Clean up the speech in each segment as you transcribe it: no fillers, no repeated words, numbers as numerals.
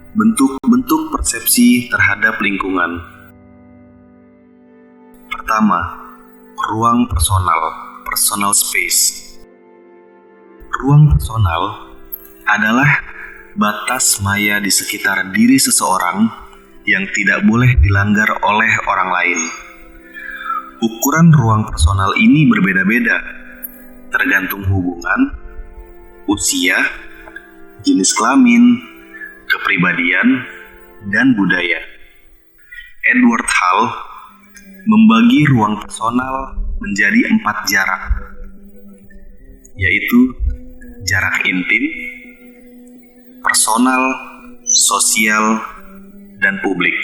Bentuk-bentuk persepsi terhadap lingkungan. Pertama, ruang personal, personal space. Ruang personal adalah batas maya di sekitar diri seseorang yang tidak boleh dilanggar oleh orang lain. Ukuran ruang personal ini berbeda-beda, tergantung hubungan, usia, jenis kelamin, kepribadian, dan budaya. Edward Hall membagi ruang personal menjadi 4 jarak, yaitu jarak intim, personal, sosial, dan publik.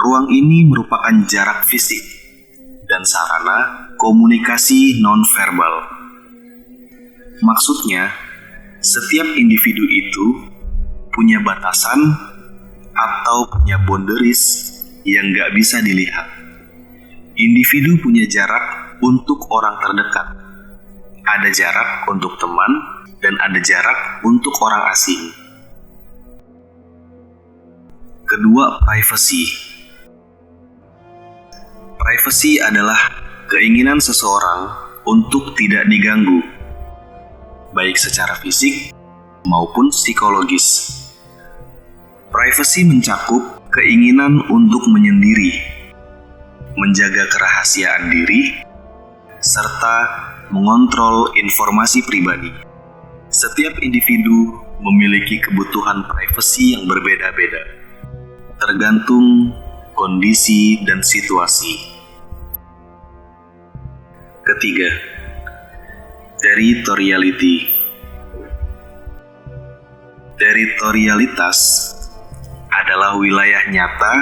Ruang ini merupakan jarak fisik dan sarana komunikasi nonverbal. Maksudnya, setiap individu itu punya batasan atau punya boundaries yang gak bisa dilihat. Individu punya jarak untuk orang terdekat. Ada jarak untuk teman dan ada jarak untuk orang asing. Kedua, privacy. Privacy adalah keinginan seseorang untuk tidak diganggu, baik secara fisik maupun psikologis. Privacy mencakup keinginan untuk menyendiri, menjaga kerahasiaan diri, serta mengontrol informasi pribadi. Setiap individu memiliki kebutuhan privasi yang berbeda-beda, tergantung kondisi dan situasi. Ketiga, territoriality. Teritorialitas adalah wilayah nyata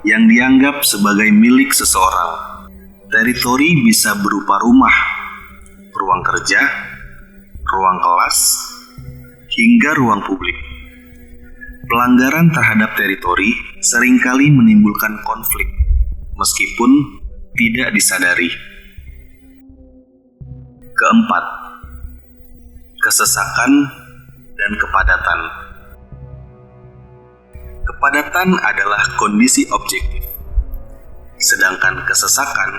yang dianggap sebagai milik seseorang. Teritori bisa berupa rumah, ruang kerja, ruang kelas, hingga ruang publik. Pelanggaran terhadap teritori seringkali menimbulkan konflik, meskipun tidak disadari. Keempat, kesesakan dan kepadatan. Kepadatan adalah kondisi objektif, sedangkan kesesakan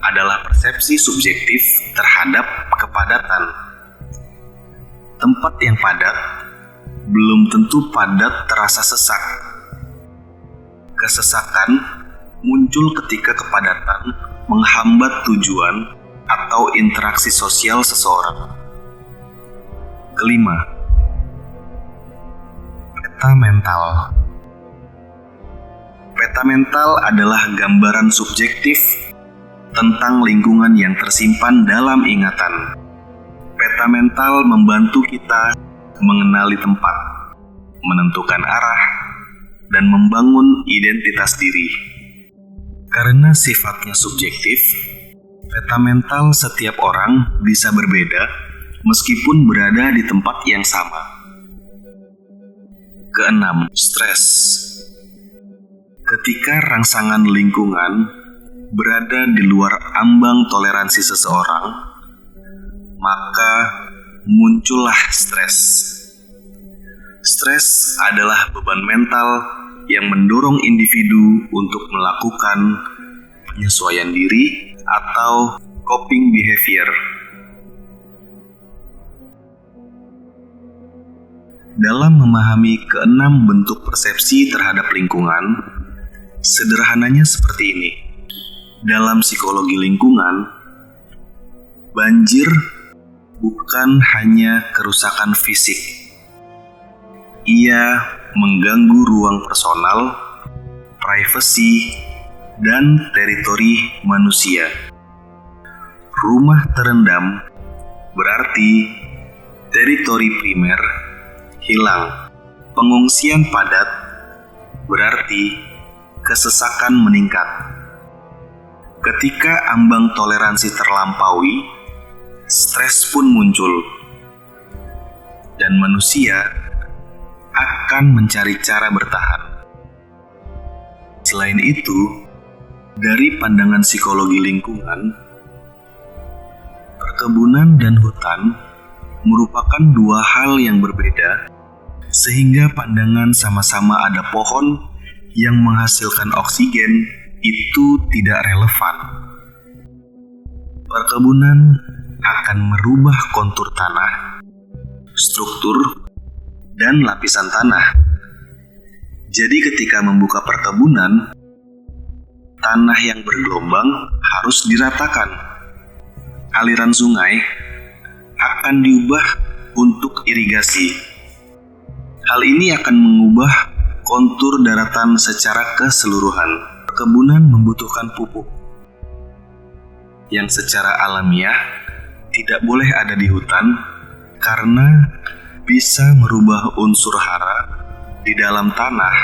adalah persepsi subjektif terhadap kepadatan. Tempat yang padat belum tentu padat terasa sesak. Kesesakan muncul ketika kepadatan menghambat tujuan atau interaksi sosial seseorang. Kelima, peta mental. Peta mental adalah gambaran subjektif tentang lingkungan yang tersimpan dalam ingatan. Peta mental membantu kita mengenali tempat, menentukan arah, dan membangun identitas diri. Karena sifatnya subjektif, peta mental setiap orang bisa berbeda meskipun berada di tempat yang sama. Keenam, stres. Ketika rangsangan lingkungan berada di luar ambang toleransi seseorang, maka muncullah stres. Stres adalah beban mental yang mendorong individu untuk melakukan penyesuaian diri atau coping behavior. Dalam memahami keenam bentuk persepsi terhadap lingkungan, sederhananya seperti ini. Dalam psikologi lingkungan, banjir bukan hanya kerusakan fisik. Ia mengganggu ruang personal, privasi, dan teritori manusia. Rumah terendam berarti teritori primer hilang. Pengungsian padat berarti kesesakan meningkat. Ketika ambang toleransi terlampaui, stres pun muncul, dan manusia akan mencari cara bertahan. Selain itu, dari pandangan psikologi lingkungan, perkebunan dan hutan merupakan dua hal yang berbeda sehingga pandangan sama-sama ada pohon yang menghasilkan oksigen itu tidak relevan. Perkebunan akan merubah kontur tanah, struktur, dan lapisan tanah. Jadi ketika membuka perkebunan, tanah yang bergelombang harus diratakan. Aliran sungai akan diubah untuk irigasi. Hal ini akan mengubah kontur daratan secara keseluruhan. Perkebunan membutuhkan pupuk yang secara alamiah tidak boleh ada di hutan karena bisa merubah unsur hara di dalam tanah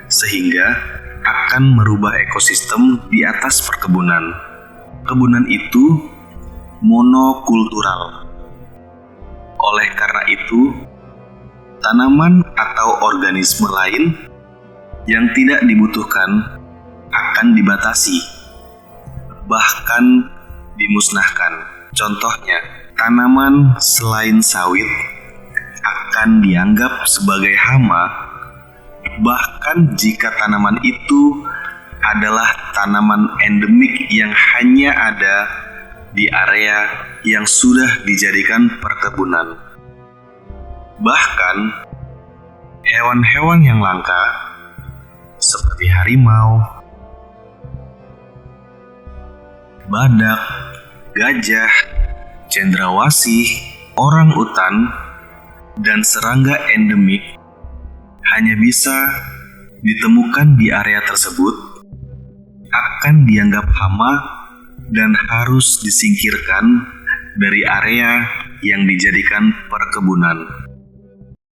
sehingga akan merubah ekosistem di atas perkebunan. Perkebunan itu monokultural. Oleh karena itu, tanaman atau organisme lain yang tidak dibutuhkan akan dibatasi, bahkan dimusnahkan. Contohnya, tanaman selain sawit akan dianggap sebagai hama, bahkan jika tanaman itu adalah tanaman endemik yang hanya ada di area yang sudah dijadikan perkebunan. Bahkan, hewan-hewan yang langka seperti harimau, badak, gajah, cendrawasih, orang-utan, dan serangga endemik hanya bisa ditemukan di area tersebut, akan dianggap hama dan harus disingkirkan dari area yang dijadikan perkebunan.